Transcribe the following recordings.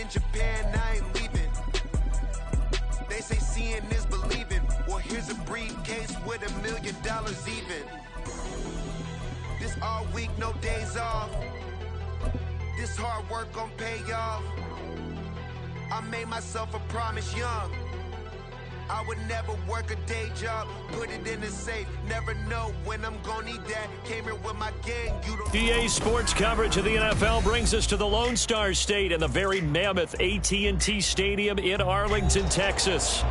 in Japan, I ain't leaving. They say seeing is believing. Well, here's a briefcase with $1 million even. This all week, no days off. This hard work gon' pay off. I made myself a promise young. I would never work a day job, put it in the safe, never know when I'm gonna need that. Came here with my gang, you don't... EA Sports coverage of the NFL brings us to the Lone Star State and the very mammoth AT&T Stadium in Arlington, Texas.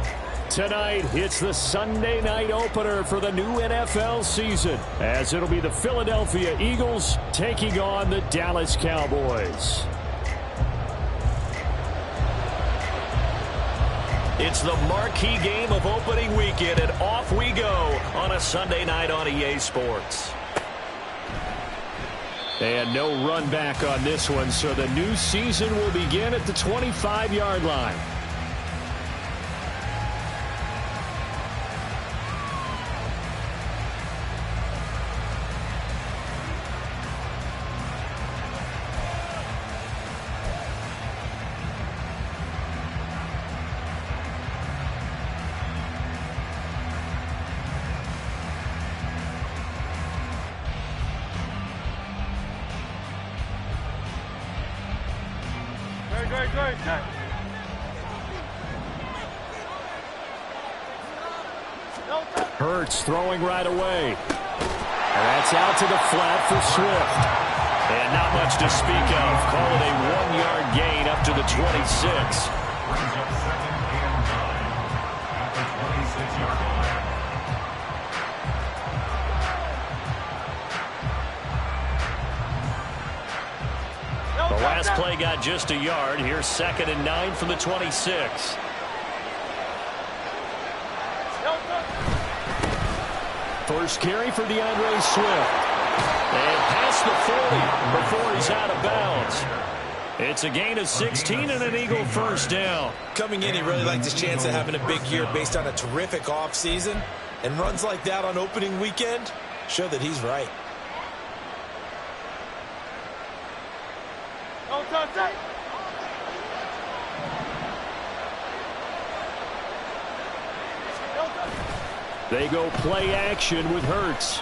Tonight, it's the Sunday night opener for the new NFL season, as it'll be the Philadelphia Eagles taking on the Dallas Cowboys. It's the marquee game of opening weekend, and off we go on a Sunday night on EA Sports. And no run back on this one, so the new season will begin at the 25-yard line. Hurts throwing right away. And that's out to the flat for Swift. And not much to speak of. Call it a 1-yard gain up to the 26. The last play got just a yard. Here's 2nd and 9 from the 26. First carry for DeAndre Swift. And past the 40 before he's out of bounds. It's a gain of 16 and an Eagle first down. Coming in, he really liked his chance of having a big year based on a terrific offseason. And runs like that on opening weekend show that he's right. They go play action with Hurts.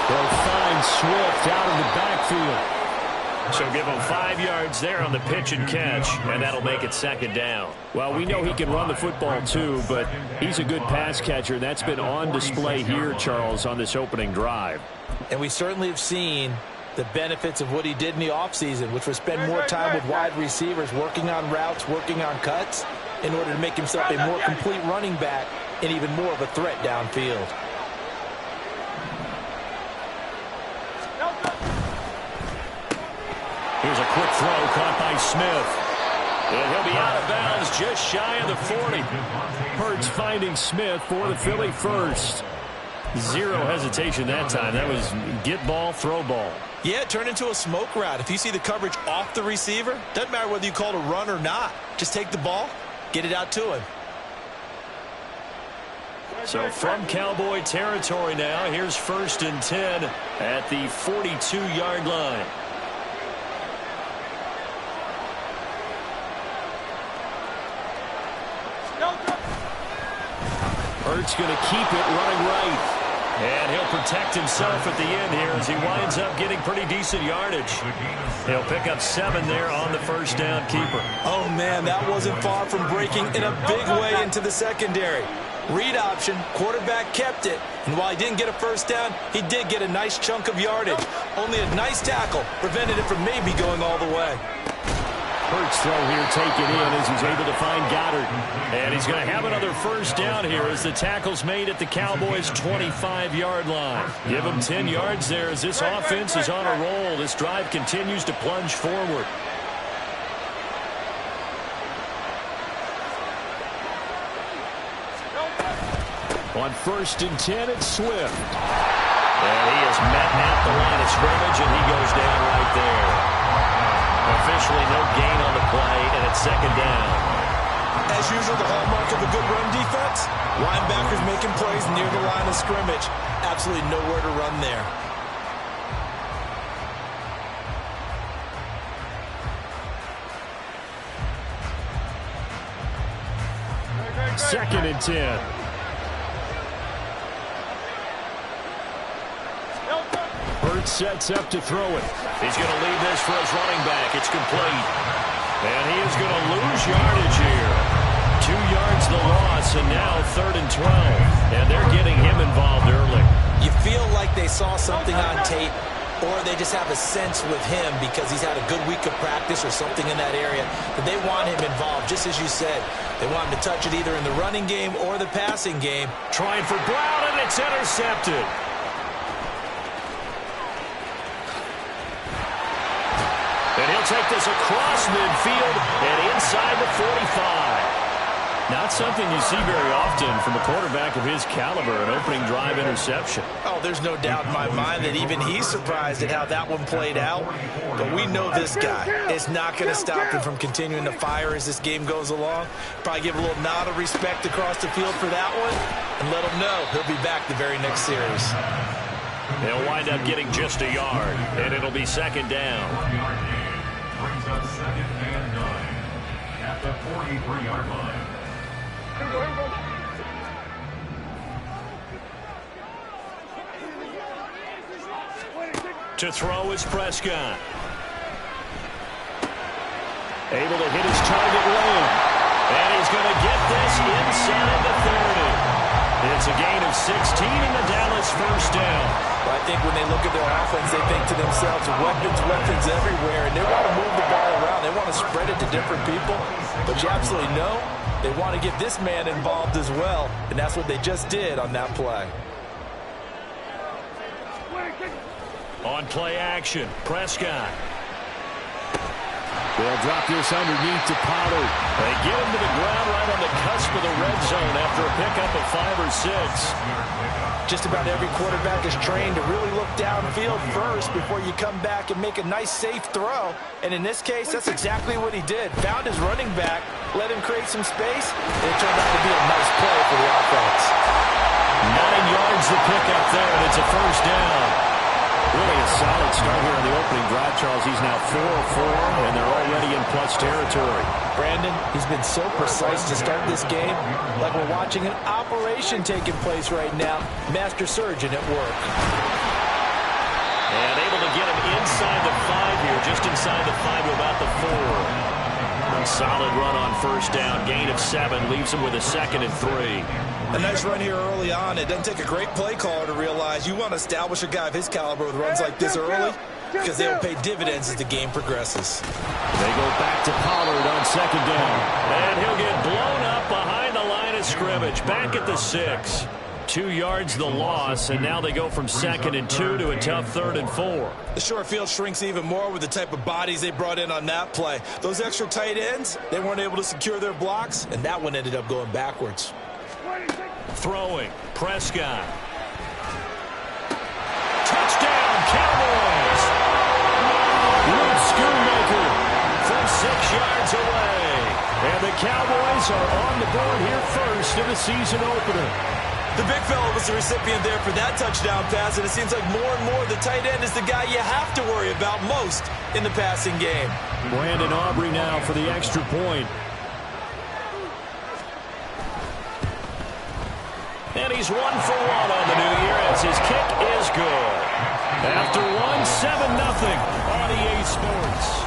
They'll find Swift out of the backfield. So give him 5 yards there on the pitch and catch, and that'll make it 2nd down. Well, we know he can run the football too, but he's a good pass catcher. That's been on display here, Charles, on this opening drive. And we certainly have seen the benefits of what he did in the offseason, which was spend more time with wide receivers, working on routes, working on cuts, in order to make himself a more complete running back and even more of a threat downfield. Here's a quick throw caught by Smith. And he'll be out of bounds just shy of the 40. Hurts finding Smith for the Philly first. Zero hesitation that time. That was get ball, throw ball. Yeah, it turned into a smoke route. If you see the coverage off the receiver, doesn't matter whether you call it a run or not. Just take the ball, get it out to him. So from Cowboy territory now, here's 1st and 10 at the 42-yard line. Hurts going to keep it running right. And he'll protect himself at the end here as he winds up getting pretty decent yardage. He'll pick up 7 there on the first down keeper. Oh, man, that wasn't far from breaking in a big way into the secondary. Read option, quarterback kept it. And while he didn't get a first down, he did get a nice chunk of yardage. Only a nice tackle prevented it from maybe going all the way. Hurts throw here taken in as he's able to find Goddard. And he's going to have another first down here as the tackle's made at the Cowboys' 25-yard line. Give him 10 yards there as this offense is on a roll. This drive continues to plunge forward. On 1st and 10, it's Swift. And he is met at the line of scrimmage, and he goes down right there. Officially no gain on the play, and it's 2nd down. As usual, the hallmark of a good run defense, linebackers making plays near the line of scrimmage. Absolutely nowhere to run there. 2nd and 10. Hurts sets up to throw it. He's going to leave this for his running back. It's complete. And he is going to lose yardage here. 2 yards the loss, and now 3rd and 12. And they're getting him involved early. You feel like they saw something on tape, or they just have a sense with him because he's had a good week of practice or something in that area that they want him involved, just as you said. They want him to touch it either in the running game or the passing game. Trying for Brown, and it's intercepted. And he'll take this across midfield and inside the 45. Not something you see very often from a quarterback of his caliber, an opening drive interception. Oh, there's no doubt in my mind that even he's surprised at how that one played out. But we know this guy is not going to stop him from continuing to fire as this game goes along. Probably give a little nod of respect across the field for that one and let him know he'll be back the very next series. They'll wind up getting just a yard, and it'll be 2nd down. Brings up 2nd and 9 at the 43-yard line. To throw is Prescott. Able to hit his target lane. And he's going to get this inside the 30. It's a gain of 16 and the Dallas first down. Well, I think when they look at their offense, they think to themselves, weapons everywhere, and they want to move the ball around. They want to spread it to different people. But you absolutely know they want to get this man involved as well, and that's what they just did on that play. On play action, Prescott. They'll drop this underneath to Pollard. They get him to the ground right on the cusp of the red zone after a pickup of 5 or 6. Just about every quarterback is trained to really look downfield first before you come back and make a nice, safe throw. And in this case, that's exactly what he did. Found his running back, let him create some space, and it turned out to be a nice play for the offense. 9 yards the pickup there, and it's a first down. Really a solid start here on the opening drive, Charles. He's now 4 of 4, and they're already in plus territory. Brandon, he's been so precise to start this game, like we're watching an operation taking place right now. Master surgeon at work. And able to get him inside the 5 here, just inside the 5 to about the 4. A solid run on first down, gain of 7, leaves him with a 2nd and 3. A nice run here early on. It doesn't take a great play caller to realize you want to establish a guy of his caliber with runs like this early because they'll pay dividends as the game progresses. They go back to Pollard on 2nd down. And he'll get blown up behind the line of scrimmage. Back at the 6. 2 yards the loss, and now they go from 2nd and 2 to a tough 3rd and 4. The short field shrinks even more with the type of bodies they brought in on that play. Those extra tight ends, they weren't able to secure their blocks, and that one ended up going backwards. Throwing, Prescott. Touchdown, Cowboys! Luke Schoonmaker from 6 yards away. And the Cowboys are on the board here first in the season opener. The big fella was the recipient there for that touchdown pass, and it seems like more and more the tight end is the guy you have to worry about most in the passing game. Brandon Aubrey now for the extra point. And he's 1 for 1 on the new year as his kick is good. After one, 7-0 on EA Sports.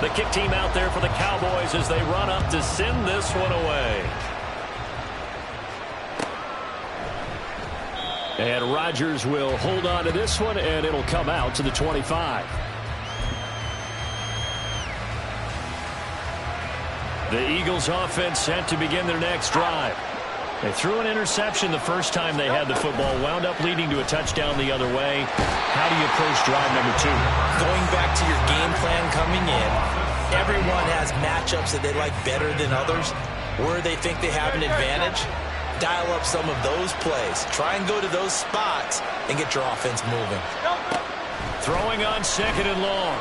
The kick team out there for the Cowboys as they run up to send this one away. And Rodgers will hold on to this one, and it'll come out to the 25. The Eagles offense set to begin their next drive. They threw an interception the first time they had the football, wound up leading to a touchdown the other way. How do you approach drive number 2? Going back to your game plan coming in, everyone has matchups that they like better than others, where they think they have an advantage. Dial up some of those plays. Try and go to those spots and get your offense moving. Throwing on 2nd and long.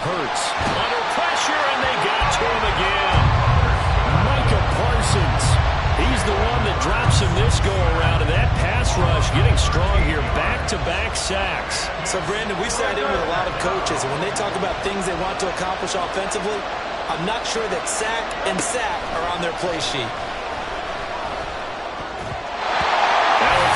Hurts under pressure, and they got to him again. Micah Parsons. He's the one that drops him this go-around, and that pass rush getting strong here. Back-to-back sacks. So, Brandon, we sat in with a lot of coaches, and when they talk about things they want to accomplish offensively, I'm not sure that sack and sack are on their play sheet.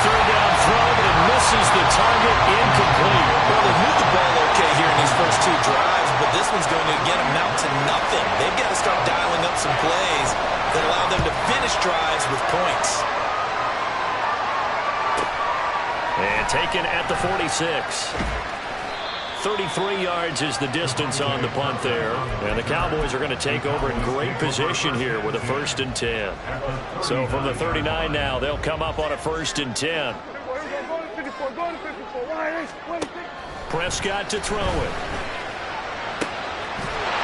Third down throw, but it misses the target, incomplete. Well, they moved the ball okay here in these first two drives, but this one's going to again amount to nothing. They've got to start dialing up some plays that allow them to finish drives with points. And taken at the 46. 33 yards is the distance on the punt there. And the Cowboys are going to take over in great position here with a 1st and 10. So from the 39 now, they'll come up on a 1st and 10. Prescott to throw it.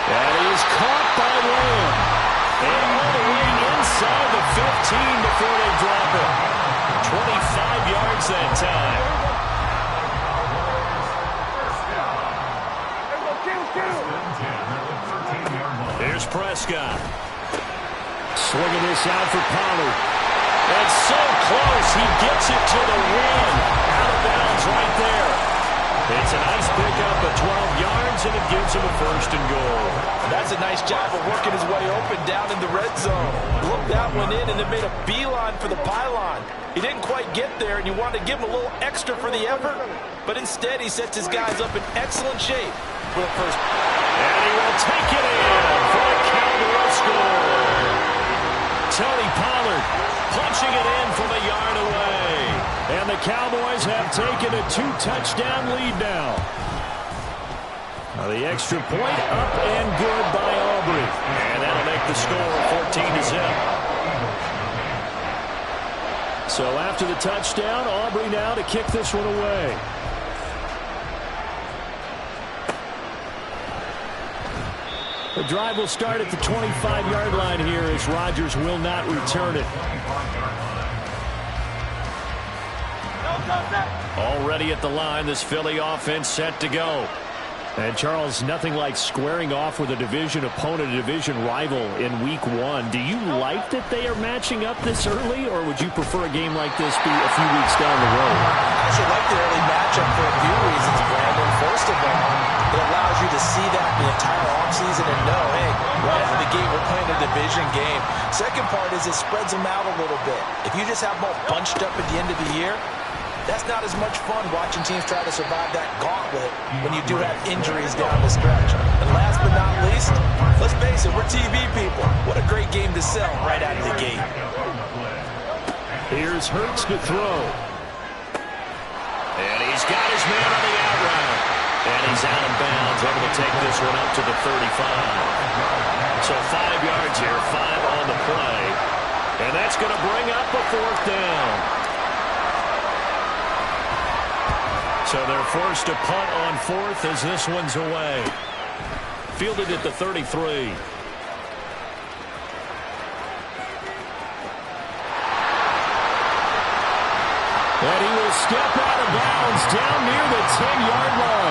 That is caught by Lamb. And all the way inside the 15 before they drop it. 25 yards that time. Here's Prescott. Swinging this out for Pollard. That's so close. He gets it to the 1. Out of bounds right there. It's a nice pickup of 12 yards, and it gives him a 1st and goal. That's a nice job of working his way open down in the red zone. Looked that one in and then made a beeline for the pylon. He didn't quite get there, and you wanted to give him a little extra for the effort, but instead he sets his guys up in excellent shape for the first. And he will take it in for a Cowboy score. Tony Pollard punching it in from a yard away. And the Cowboys have taken a 2-touchdown lead now. The extra point up and good by Aubrey. And that'll make the score 14-0. So after the touchdown, Aubrey now to kick this one away. The drive will start at the 25-yard line here as Rodgers will not return it. Already at the line, this Philly offense set to go. And, Charles, nothing like squaring off with a division opponent, a division rival in Week 1. Do you like that they are matching up this early, or would you prefer a game like this be a few weeks down the road? I should like the early matchup for a few reasons, Brandon. First of all, it allows you to see that the entire offseason and know, hey, right out of the gate, we're playing a division game. Second part is it spreads them out a little bit. If you just have them all bunched up at the end of the year, that's not as much fun watching teams try to survive that gauntlet when you do have injuries down the stretch. And last but not least, let's face it, we're TV people. What a great game to sell right out of the gate. Here's Hurts to throw. And he's got his man on the out route. And he's out of bounds, able to take this one up to the 35. So 5 yards here, 5 on the play. And that's going to bring up a 4th down. So they're forced to punt on 4th as this one's away. Fielded at the 33. And he will step out of bounds down near the 10-yard line.